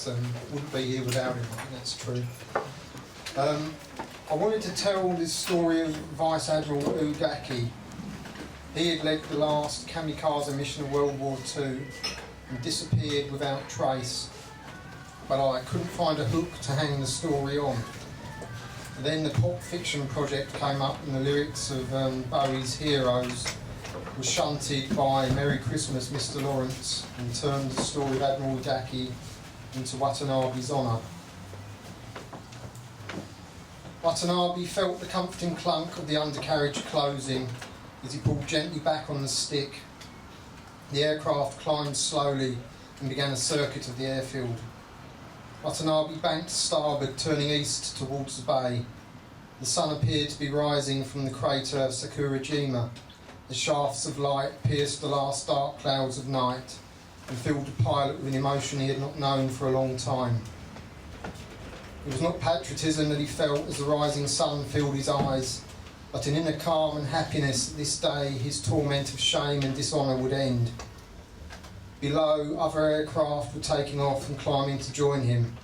Alex, and wouldn't be here without him. I think that's true. I wanted to tell this story of Vice Admiral Ugaki. He had led the last kamikaze mission of World War II and disappeared without trace, but I couldn't find a hook to hang the story on. And then the pop fiction project came up, and the lyrics of Bowie's Heroes was shunted by Merry Christmas Mr. Lawrence and turned the story of Admiral Ugaki into Watanabe's honour. Watanabe felt the comforting clunk of the undercarriage closing as he pulled gently back on the stick. The aircraft climbed slowly and began a circuit of the airfield. Watanabe banked to starboard, turning east towards the bay. The sun appeared to be rising from the crater of Sakurajima. The shafts of light pierced the last dark clouds of night and filled the pilot with an emotion he had not known for a long time. It was not patriotism that he felt as the rising sun filled his eyes, but an inner calm and happiness that this day his torment of shame and dishonour would end. Below, other aircraft were taking off and climbing to join him.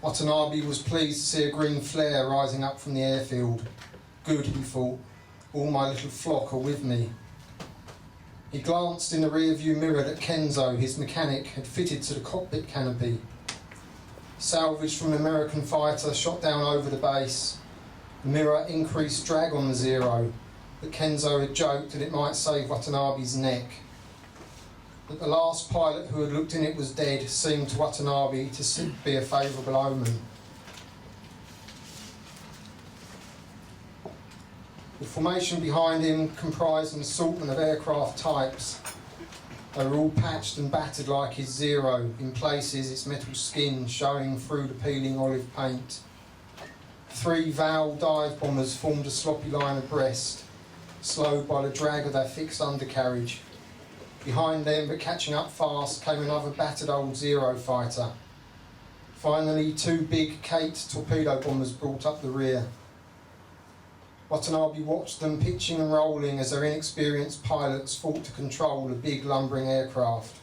Watanabe was pleased to see a green flare rising up from the airfield. Good, he thought, all my little flock are with me. He glanced in the rear-view mirror that Kenzo, his mechanic, had fitted to the cockpit canopy. Salvage from an American fighter shot down over the base. The mirror increased drag on the Zero, but Kenzo had joked that it might save Watanabe's neck. That the last pilot who had looked in it was dead seemed to Watanabe to be a favourable omen. The formation behind him comprised an assortment of aircraft types. They were all patched and battered like his Zero, in places its metal skin showing through the peeling olive paint. 3 Val dive bombers formed a sloppy line abreast, slowed by the drag of their fixed undercarriage. Behind them, but catching up fast, came another battered old Zero fighter. Finally, 2 big Kate torpedo bombers brought up the rear. Watanabe watched them pitching and rolling as their inexperienced pilots fought to control the big lumbering aircraft.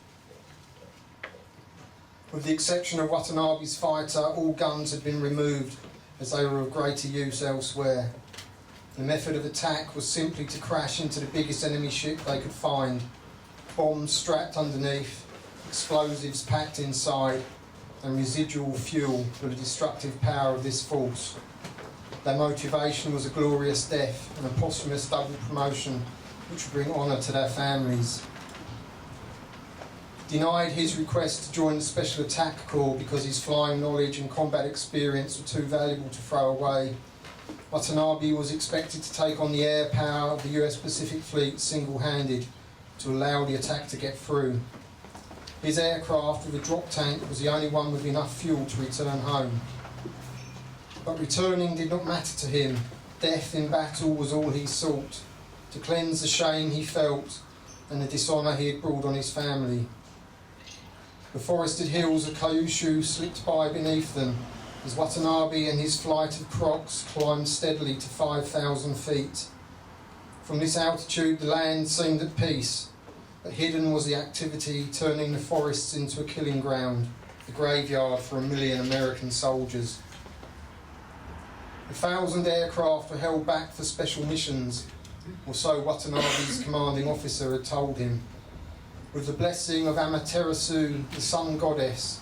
With the exception of Watanabe's fighter, all guns had been removed as they were of greater use elsewhere. The method of attack was simply to crash into the biggest enemy ship they could find. Bombs strapped underneath, explosives packed inside, and residual fuel for the destructive power of this force. Their motivation was a glorious death and a posthumous double promotion which would bring honour to their families. Denied his request to join the Special Attack Corps because his flying knowledge and combat experience were too valuable to throw away, Watanabe was expected to take on the air power of the US Pacific Fleet single-handed to allow the attack to get through. His aircraft with a drop tank was the only one with enough fuel to return home. But returning did not matter to him. Death in battle was all he sought, to cleanse the shame he felt and the dishonour he had brought on his family. The forested hills of Kyushu slipped by beneath them as Watanabe and his flight of crocs climbed steadily to 5,000 feet. From this altitude the land seemed at peace, but hidden was the activity turning the forests into a killing ground, a graveyard for 1 million American soldiers. 1,000 aircraft were held back for special missions, or so Watanabe's commanding officer had told him. With the blessing of Amaterasu, the sun goddess,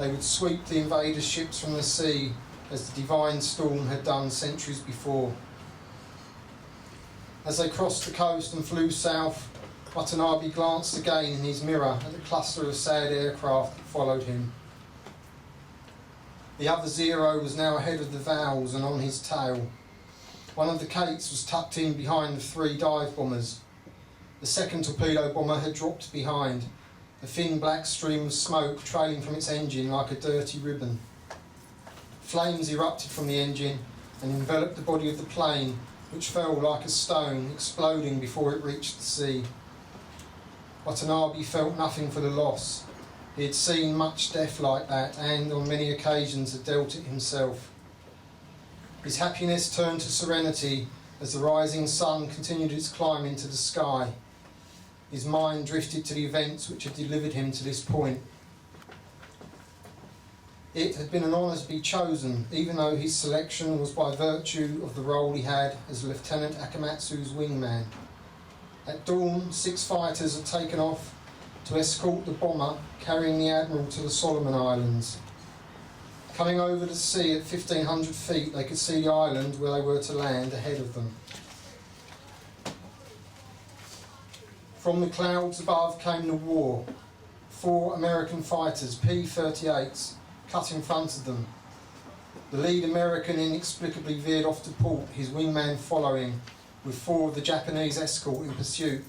they would sweep the invaders' ships from the sea as the divine storm had done centuries before. As they crossed the coast and flew south, Watanabe glanced again in his mirror at the cluster of sad aircraft that followed him. The other Zero was now ahead of the Vals and on his tail. One of the Kates was tucked in behind the 3 dive bombers. The second torpedo bomber had dropped behind, a thin black stream of smoke trailing from its engine like a dirty ribbon. Flames erupted from the engine and enveloped the body of the plane, which fell like a stone, exploding before it reached the sea. Watanabe felt nothing for the loss. He had seen much death like that and, on many occasions, had dealt it himself. His happiness turned to serenity as the rising sun continued its climb into the sky. His mind drifted to the events which had delivered him to this point. It had been an honour to be chosen, even though his selection was by virtue of the role he had as Lieutenant Akamatsu's wingman. At dawn, 6 fighters had taken off to escort the bomber carrying the Admiral to the Solomon Islands. Coming over the sea at 1,500 feet, they could see the island where they were to land ahead of them. From the clouds above came the war. 4 American fighters, P-38s, cut in front of them. The lead American inexplicably veered off to port, his wingman following, with 4 of the Japanese escort in pursuit.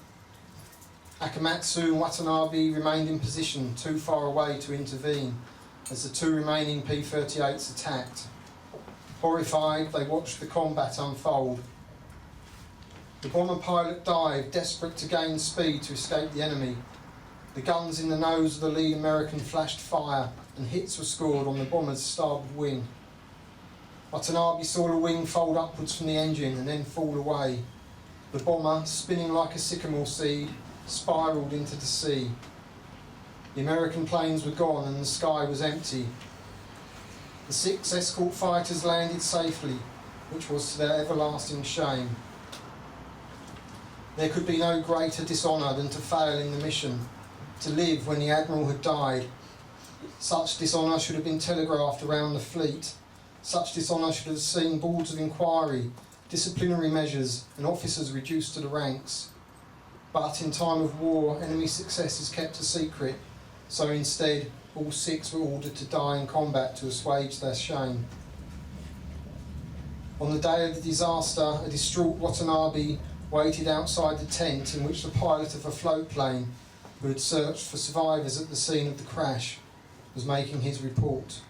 Akamatsu and Watanabe remained in position too far away to intervene as the 2 remaining P-38s attacked. Horrified, they watched the combat unfold. The bomber pilot dived, desperate to gain speed to escape the enemy. The guns in the nose of the lead American flashed fire, and hits were scored on the bomber's starboard wing. Watanabe saw the wing fold upwards from the engine and then fall away. The bomber, spinning like a sycamore seed, spiralled into the sea. The American planes were gone and the sky was empty. The 6 escort fighters landed safely, which was to their everlasting shame. There could be no greater dishonour than to fail in the mission, to live when the Admiral had died. Such dishonour should have been telegraphed around the fleet. Such dishonour should have seen boards of inquiry, disciplinary measures, and officers reduced to the ranks. But in time of war, enemy success is kept a secret, so instead, all 6 were ordered to die in combat to assuage their shame. On the day of the disaster, a distraught Watanabe waited outside the tent in which the pilot of a float plane, who had searched for survivors at the scene of the crash, was making his report.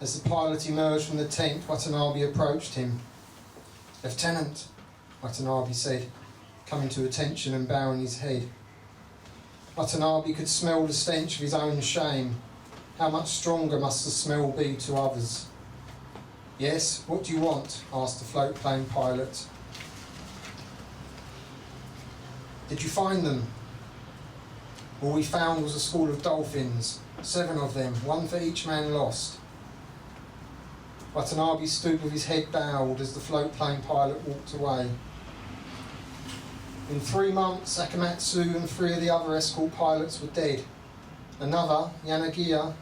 As the pilot emerged from the tent, Watanabe approached him. "Lieutenant," Watanabe said, coming to attention and bowing his head. Watanabe could smell the stench of his own shame. How much stronger must the smell be to others? "Yes, what do you want?" asked the float plane pilot. "Did you find them?" "All we found was a school of dolphins, 7 of them, 1 for each man lost." Watanabe stood with his head bowed as the float plane pilot walked away. In 3 months, Akamatsu and 3 of the other escort pilots were dead. Another, Yanagiya,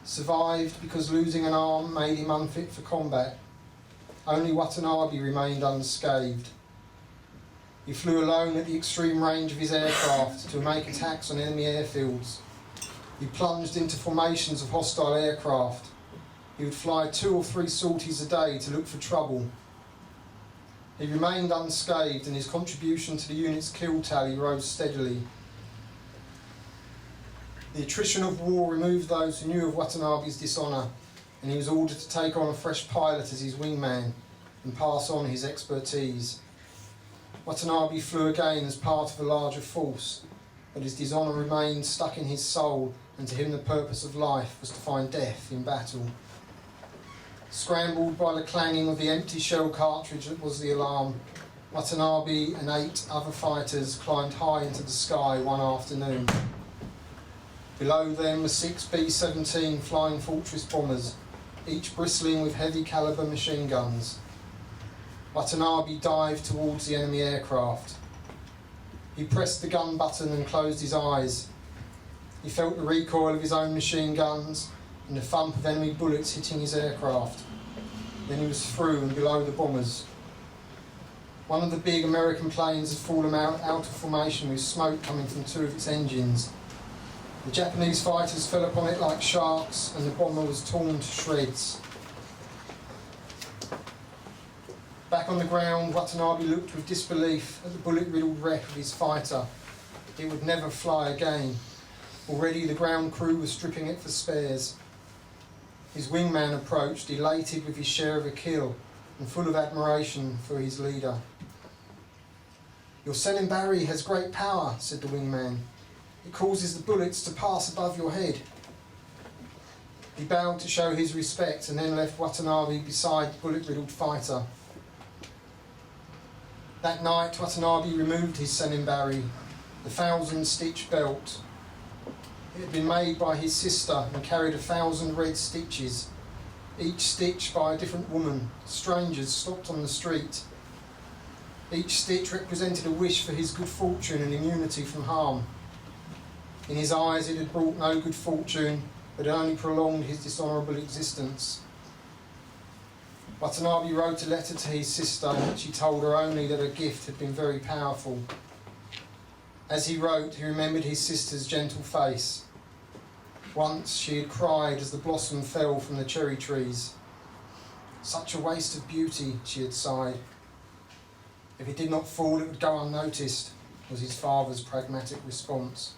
survived because losing an arm made him unfit for combat. Only Watanabe remained unscathed. He flew alone at the extreme range of his aircraft to make attacks on enemy airfields. He plunged into formations of hostile aircraft. He would fly 2 or 3 sorties a day to look for trouble. He remained unscathed, and his contribution to the unit's kill tally rose steadily. The attrition of war removed those who knew of Watanabe's dishonour, and he was ordered to take on a fresh pilot as his wingman and pass on his expertise. Watanabe flew again as part of a larger force, but his dishonour remained stuck in his soul, and to him the purpose of life was to find death in battle. Scrambled by the clanging of the empty shell cartridge that was the alarm, Watanabe and 8 other fighters climbed high into the sky one afternoon. Below them were 6 B-17 Flying Fortress bombers, each bristling with heavy calibre machine guns. Watanabe dived towards the enemy aircraft. He pressed the gun button and closed his eyes. He felt the recoil of his own machine guns and the thump of enemy bullets hitting his aircraft. Then he was through and below the bombers. One of the big American planes had fallen out of formation with smoke coming from 2 of its engines. The Japanese fighters fell upon it like sharks, and the bomber was torn to shreds. Back on the ground, Watanabe looked with disbelief at the bullet-riddled wreck of his fighter. It would never fly again. Already the ground crew was stripping it for spares. His wingman approached, elated with his share of a kill and full of admiration for his leader. "Your Senimbari has great power," said the wingman. "It causes the bullets to pass above your head." He bowed to show his respect and then left Watanabe beside the bullet-riddled fighter. That night, Watanabe removed his Senimbari, the 1,000-stitch belt. It had been made by his sister and carried 1,000 red stitches, each stitch by a different woman, strangers stopped on the street. Each stitch represented a wish for his good fortune and immunity from harm. In his eyes it had brought no good fortune, but had only prolonged his dishonourable existence. Watanabe wrote a letter to his sister in which he told her only that her gift had been very powerful. As he wrote, he remembered his sister's gentle face. Once she had cried as the blossom fell from the cherry trees. Such a waste of beauty, she had sighed. If it did not fall, it would go unnoticed, was his father's pragmatic response.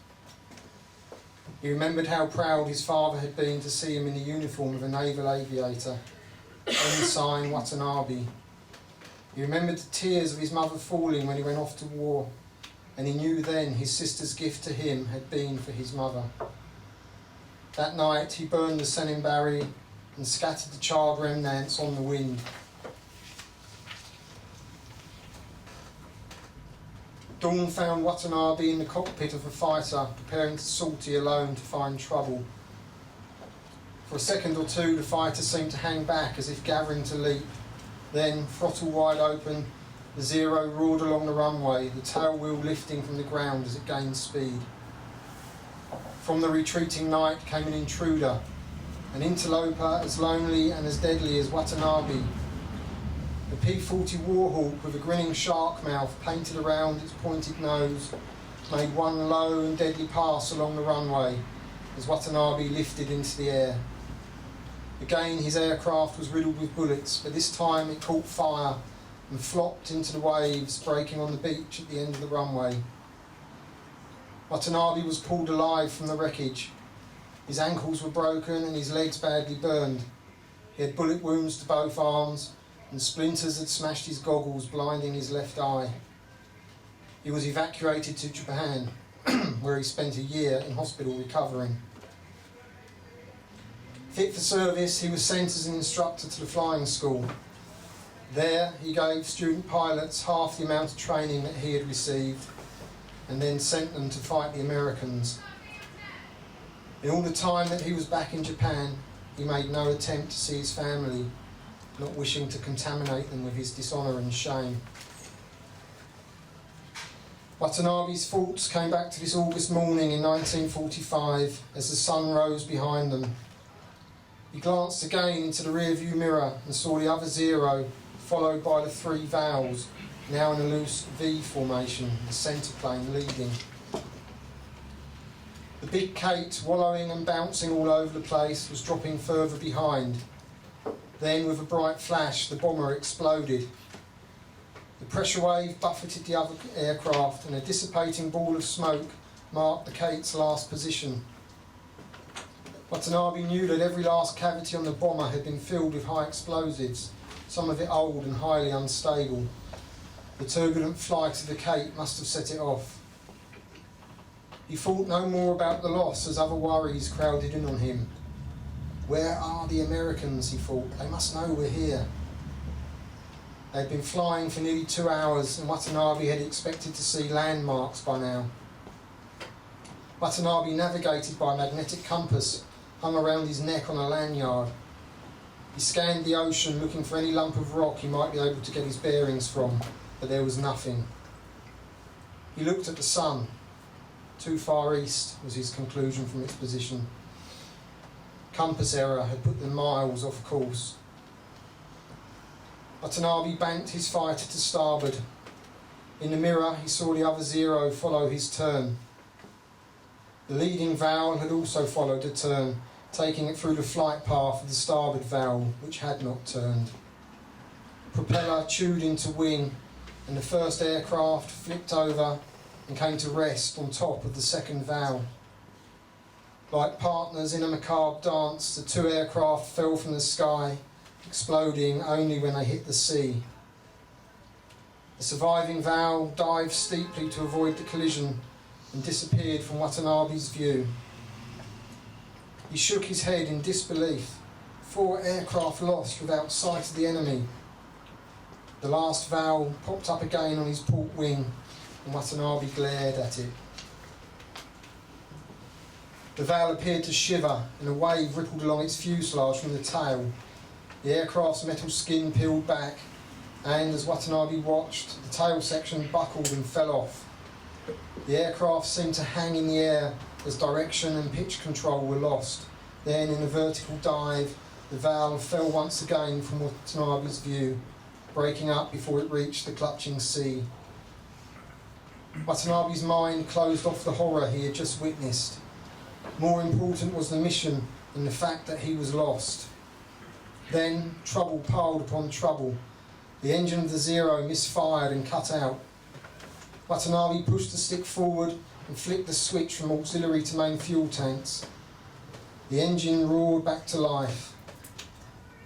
He remembered how proud his father had been to see him in the uniform of a naval aviator, ensign Watanabe. He remembered the tears of his mother falling when he went off to war, and he knew then his sister's gift to him had been for his mother. That night he burned the Senimbari and scattered the charred remnants on the wind. Dawn found Watanabe in the cockpit of a fighter, preparing to sortie alone to find trouble. For a second or two, the fighter seemed to hang back as if gathering to leap. Then, throttle wide open, the Zero roared along the runway, the tail wheel lifting from the ground as it gained speed. From the retreating night came an intruder, an interloper as lonely and as deadly as Watanabe. The P-40 Warhawk with a grinning shark mouth painted around its pointed nose made one low and deadly pass along the runway as Watanabe lifted into the air. Again his aircraft was riddled with bullets, but this time it caught fire and flopped into the waves breaking on the beach at the end of the runway. Watanabe was pulled alive from the wreckage. His ankles were broken and his legs badly burned. He had bullet wounds to both arms, and splinters had smashed his goggles, blinding his left eye. He was evacuated to Japan, where he spent a year in hospital recovering. Fit for service, he was sent as an instructor to the flying school. There, he gave student pilots half the amount of training that he had received, and then sent them to fight the Americans. In all the time that he was back in Japan, he made no attempt to see his family, not wishing to contaminate them with his dishonour and shame. Watanabe's thoughts came back to this August morning in 1945 as the sun rose behind them. He glanced again into the rear-view mirror and saw the other Zero, followed by the three Vals, now in a loose V formation, the centre plane leading. The big Kate, wallowing and bouncing all over the place, was dropping further behind. Then, with a bright flash, the bomber exploded. The pressure wave buffeted the other aircraft, and a dissipating ball of smoke marked the Kate's last position. Watanabe knew that every last cavity on the bomber had been filled with high explosives, some of it old and highly unstable. The turbulent flight of the Kate must have set it off. He thought no more about the loss as other worries crowded in on him. Where are the Americans, he thought. They must know we're here. They'd been flying for nearly 2 hours, and Watanabe had expected to see landmarks by now. Watanabe navigated by a magnetic compass hung around his neck on a lanyard. He scanned the ocean looking for any lump of rock he might be able to get his bearings from, but there was nothing. He looked at the sun. Too far east was his conclusion from its position. Compass error had put them miles off course. Watanabe banked his fighter to starboard. In the mirror he saw the other Zero follow his turn. The leading Val had also followed a turn, taking it through the flight path of the starboard Val, which had not turned. Propeller chewed into wing, and the first aircraft flipped over and came to rest on top of the second Val. Like partners in a macabre dance, the two aircraft fell from the sky, exploding only when they hit the sea. The surviving Val dived steeply to avoid the collision and disappeared from Watanabe's view. He shook his head in disbelief. 4 aircraft lost without sight of the enemy. The last Val popped up again on his port wing, and Watanabe glared at it. The Val appeared to shiver, and a wave rippled along its fuselage from the tail. The aircraft's metal skin peeled back, and as Watanabe watched, the tail section buckled and fell off. The aircraft seemed to hang in the air as direction and pitch control were lost. Then, in a vertical dive, the Val fell once again from Watanabe's view, breaking up before it reached the clutching sea. Watanabe's mind closed off the horror he had just witnessed. More important was the mission than the fact that he was lost. Then, trouble piled upon trouble. The engine of the Zero misfired and cut out. Watanabe pushed the stick forward and flicked the switch from auxiliary to main fuel tanks. The engine roared back to life.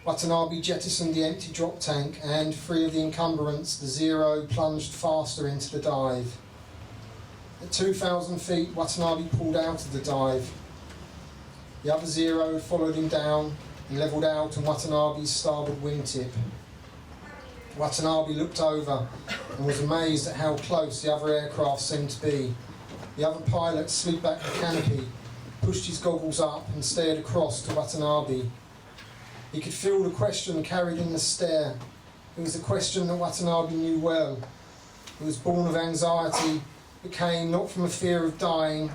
Watanabe jettisoned the empty drop tank and, free of the encumbrance, the Zero plunged faster into the dive. At 2,000 feet, Watanabe pulled out of the dive. The other Zero followed him down and levelled out on Watanabe's starboard wingtip. Watanabe looked over and was amazed at how close the other aircraft seemed to be. The other pilot slid back the canopy, pushed his goggles up and stared across to Watanabe. He could feel the question carried in the stare. It was a question that Watanabe knew well. It was born of anxiety. It came not from a fear of dying,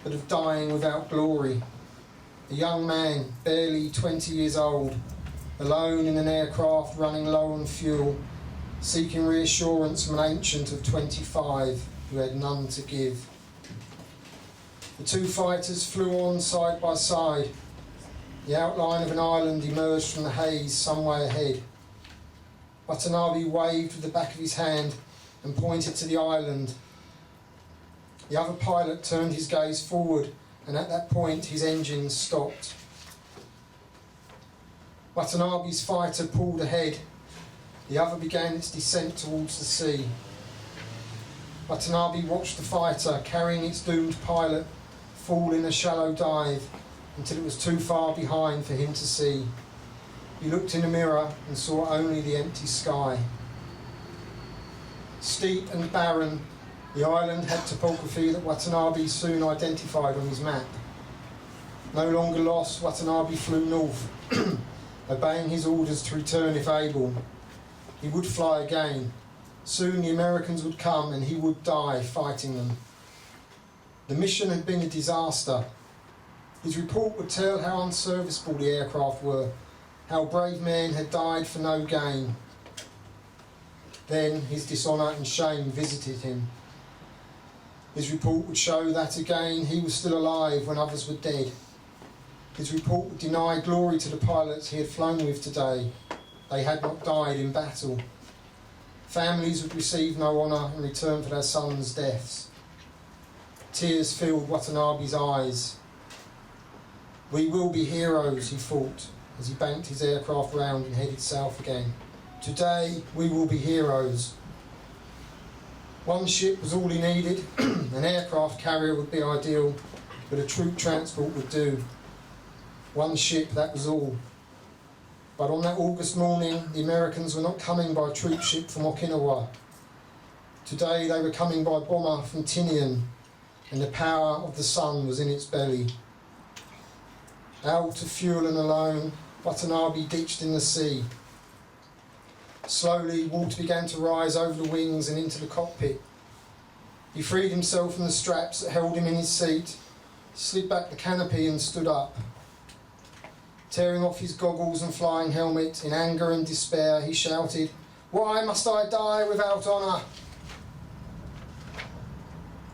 but of dying without glory. A young man, barely 20 years old, alone in an aircraft running low on fuel, seeking reassurance from an ancient of 25 who had none to give. The two fighters flew on side by side. The outline of an island emerged from the haze some way ahead. Watanabe waved with the back of his hand and pointed to the island. The other pilot turned his gaze forward, and at that point his engine stopped. Watanabe's fighter pulled ahead. The other began its descent towards the sea. Watanabe watched the fighter, carrying its doomed pilot, fall in a shallow dive until it was too far behind for him to see. He looked in the mirror and saw only the empty sky. Steep and barren, the island had topography that Watanabe soon identified on his map. No longer lost, Watanabe flew north, obeying his orders to return if able. He would fly again. Soon the Americans would come and he would die fighting them. The mission had been a disaster. His report would tell how unserviceable the aircraft were, how brave men had died for no gain. Then his dishonour and shame visited him. His report would show that again he was still alive when others were dead. His report would deny glory to the pilots he had flown with today. They had not died in battle. Families would receive no honour in return for their sons' deaths. Tears filled Watanabe's eyes. We will be heroes, he thought, as he banked his aircraft round and headed south again. Today, we will be heroes. One ship was all he needed. An aircraft carrier would be ideal, but a troop transport would do. One ship, that was all. But on that August morning, the Americans were not coming by troop ship from Okinawa. Today they were coming by bomber from Tinian, and the power of the sun was in its belly. Out of fuel and alone, Watanabe ditched in the sea. Slowly, water began to rise over the wings and into the cockpit. He freed himself from the straps that held him in his seat, slid back the canopy and stood up. Tearing off his goggles and flying helmet, in anger and despair, he shouted, "Why must I die without honour?"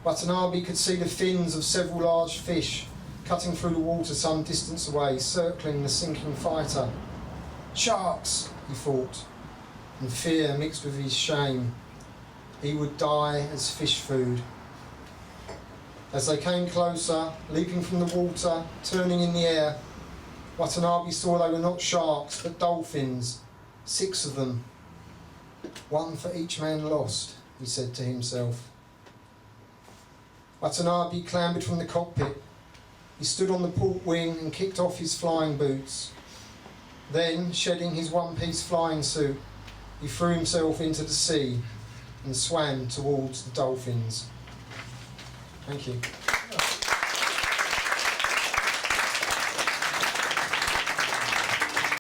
Watanabe could see the fins of several large fish cutting through the water some distance away, circling the sinking fighter. Sharks, he thought, and fear mixed with his shame. He would die as fish food. As they came closer, leaping from the water, turning in the air, Watanabe saw they were not sharks, but dolphins, 6 of them. One for each man lost, he said to himself. Watanabe clambered from the cockpit. He stood on the port wing and kicked off his flying boots. Then, shedding his one-piece flying suit, he threw himself into the sea and swam towards the dolphins. Thank you.